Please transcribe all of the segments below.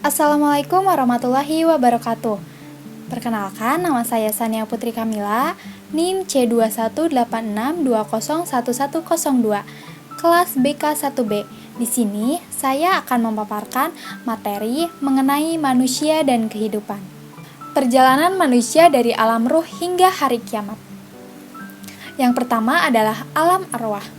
Assalamualaikum warahmatullahi wabarakatuh. Perkenalkan, nama saya Sania Putri Kamila, NIM C2186201102, kelas BK1B. Di sini, saya akan memaparkan materi mengenai manusia dan kehidupan. Perjalanan manusia dari alam ruh hingga hari kiamat. Yang pertama adalah alam arwah.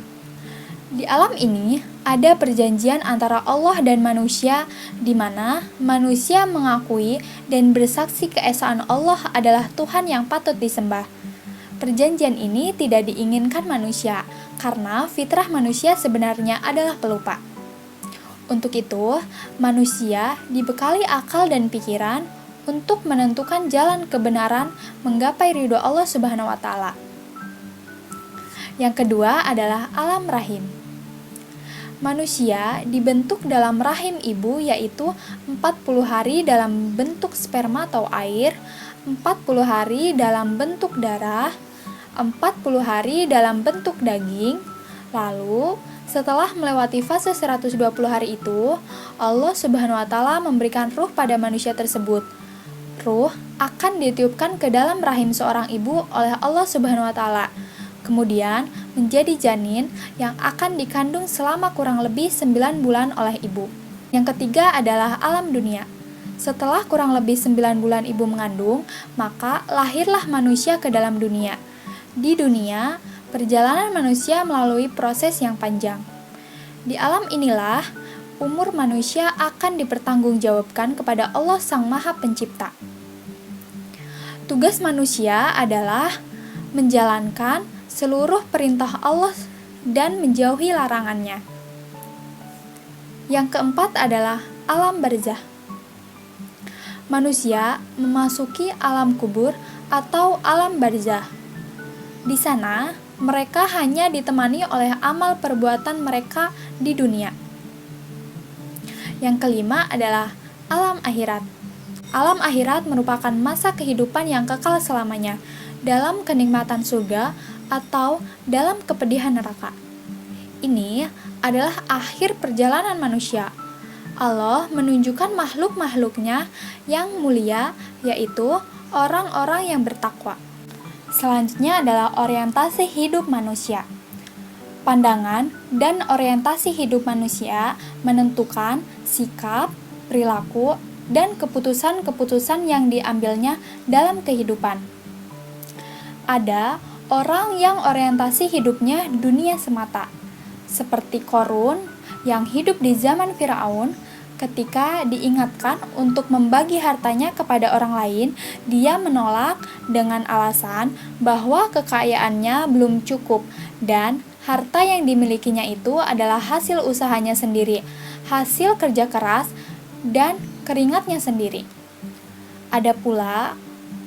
Di alam ini, ada perjanjian antara Allah dan manusia, di mana manusia mengakui dan bersaksi keesaan Allah adalah Tuhan yang patut disembah. Perjanjian ini tidak diinginkan manusia, karena fitrah manusia sebenarnya adalah pelupa. Untuk itu, manusia dibekali akal dan pikiran untuk menentukan jalan kebenaran menggapai ridho Allah Subhanahu wa Ta'ala. Yang kedua adalah alam rahim. Manusia dibentuk dalam rahim ibu, yaitu 40 hari dalam bentuk sperma atau air, 40 hari dalam bentuk darah, 40 hari dalam bentuk daging. Lalu, setelah melewati fase 120 hari itu, Allah Subhanahu wa Ta'ala memberikan ruh pada manusia tersebut. Ruh akan ditiupkan ke dalam rahim seorang ibu oleh Allah Subhanahu wa Ta'ala. Kemudian menjadi janin yang akan dikandung selama kurang lebih 9 bulan oleh ibu. Yang ketiga adalah alam dunia. Setelah kurang lebih 9 bulan ibu mengandung, maka lahirlah manusia ke dalam dunia. Di dunia, perjalanan manusia melalui proses yang panjang. Di alam inilah, umur manusia akan dipertanggungjawabkan kepada Allah Sang Maha Pencipta. Tugas manusia adalah menjalankan seluruh perintah Allah dan menjauhi larangannya. Yang keempat adalah alam barzah. Manusia memasuki alam kubur atau alam barzah. Di sana, mereka hanya ditemani oleh amal perbuatan mereka di dunia. Yang kelima adalah alam akhirat. Alam akhirat merupakan masa kehidupan yang kekal selamanya dalam kenikmatan surga atau dalam kepedihan neraka. Ini adalah akhir perjalanan manusia. Allah menunjukkan makhluk-makhluknya yang mulia, yaitu orang-orang yang bertakwa. Selanjutnya adalah orientasi hidup manusia. Pandangan dan orientasi hidup manusia menentukan sikap, perilaku, dan keputusan-keputusan yang diambilnya dalam kehidupan. Ada orang yang orientasi hidupnya dunia semata, seperti Qorun yang hidup di zaman Firaun. Ketika diingatkan untuk membagi hartanya kepada orang lain, dia menolak dengan alasan bahwa kekayaannya belum cukup dan harta yang dimilikinya itu adalah hasil usahanya sendiri, hasil kerja keras dan keringatnya sendiri. Ada pula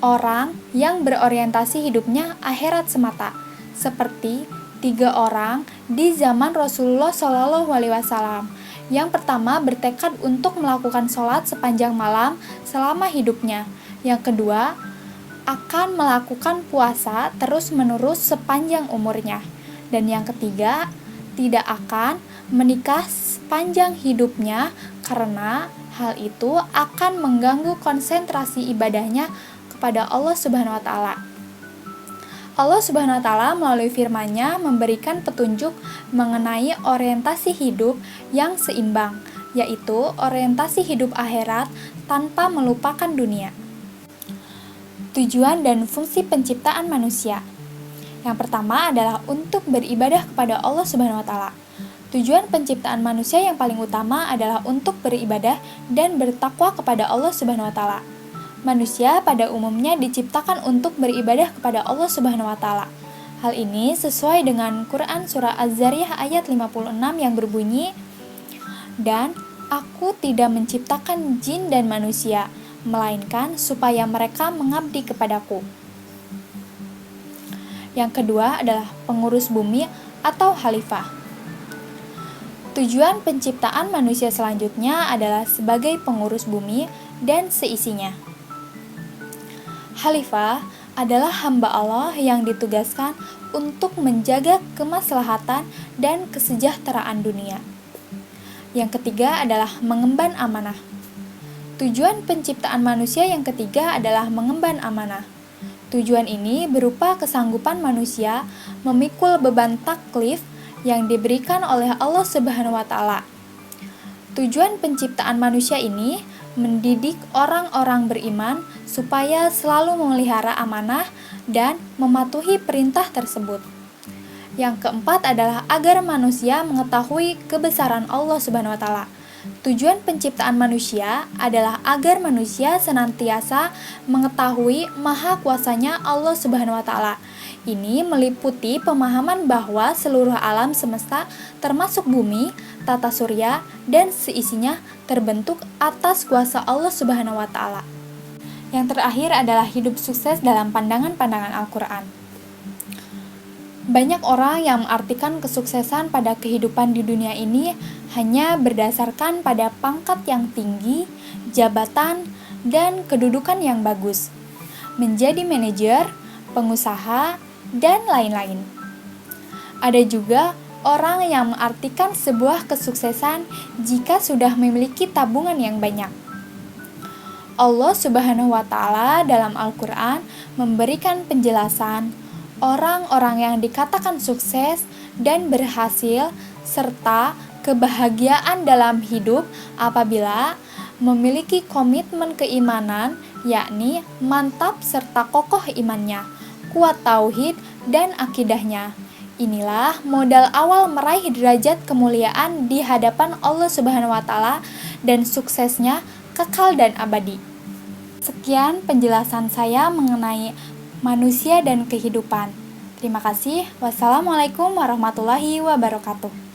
orang yang berorientasi hidupnya akhirat semata, seperti 3 orang di zaman Rasulullah SAW. Yang pertama bertekad untuk melakukan sholat sepanjang malam selama hidupnya. Yang kedua akan melakukan puasa terus-menerus sepanjang umurnya. Dan yang ketiga tidak akan menikah sepanjang hidupnya karena hal itu akan mengganggu konsentrasi ibadahnya pada Allah Subhanahu wa Ta'ala. Allah Subhanahu wa Ta'ala melalui firman-Nya memberikan petunjuk mengenai orientasi hidup yang seimbang, yaitu orientasi hidup akhirat tanpa melupakan dunia. Tujuan dan fungsi penciptaan manusia. Yang pertama adalah untuk beribadah kepada Allah Subhanahu wa Ta'ala. Tujuan penciptaan manusia yang paling utama adalah untuk beribadah dan bertakwa kepada Allah Subhanahu wa Ta'ala. Manusia pada umumnya diciptakan untuk beribadah kepada Allah Subhanahu wa Ta'ala. Hal ini sesuai dengan Quran surah Az-Zariyah ayat 56 yang berbunyi, "Dan aku tidak menciptakan jin dan manusia, melainkan supaya mereka mengabdi kepadaku." Yang kedua adalah pengurus bumi atau khalifah. Tujuan penciptaan manusia selanjutnya adalah sebagai pengurus bumi dan seisinya. Khalifah adalah hamba Allah yang ditugaskan untuk menjaga kemaslahatan dan kesejahteraan dunia. Yang ketiga adalah mengemban amanah. Tujuan penciptaan manusia yang ketiga adalah mengemban amanah. Tujuan ini berupa kesanggupan manusia memikul beban taklif yang diberikan oleh Allah Subhanahu wa taala. Tujuan penciptaan manusia ini mendidik orang-orang beriman supaya selalu memelihara amanah dan mematuhi perintah tersebut. Yang keempat adalah agar manusia mengetahui kebesaran Allah Subhanahu wa taala. Tujuan penciptaan manusia adalah agar manusia senantiasa mengetahui maha kuasanya Allah Subhanahu wa taala. Ini meliputi pemahaman bahwa seluruh alam semesta termasuk bumi, tata surya, dan seisinya terbentuk atas kuasa Allah Subhanahu wa taala. Yang terakhir adalah hidup sukses dalam pandangan-pandangan Al-Qur'an. Banyak orang yang mengartikan kesuksesan pada kehidupan di dunia ini hanya berdasarkan pada pangkat yang tinggi, jabatan, dan kedudukan yang bagus, menjadi manajer, pengusaha, dan lain-lain. Ada juga orang yang mengartikan sebuah kesuksesan jika sudah memiliki tabungan yang banyak. Allah Subhanahu wa taala dalam Al-Qur'an memberikan penjelasan orang-orang yang dikatakan sukses dan berhasil serta kebahagiaan dalam hidup apabila memiliki komitmen keimanan, yakni mantap serta kokoh imannya, kuat tauhid dan akidahnya. Inilah modal awal meraih derajat kemuliaan di hadapan Allah Subhanahu wa taala dan suksesnya kekal dan abadi. Sekian penjelasan saya mengenai manusia dan kehidupan. Terima kasih. Wassalamualaikum warahmatullahi wabarakatuh.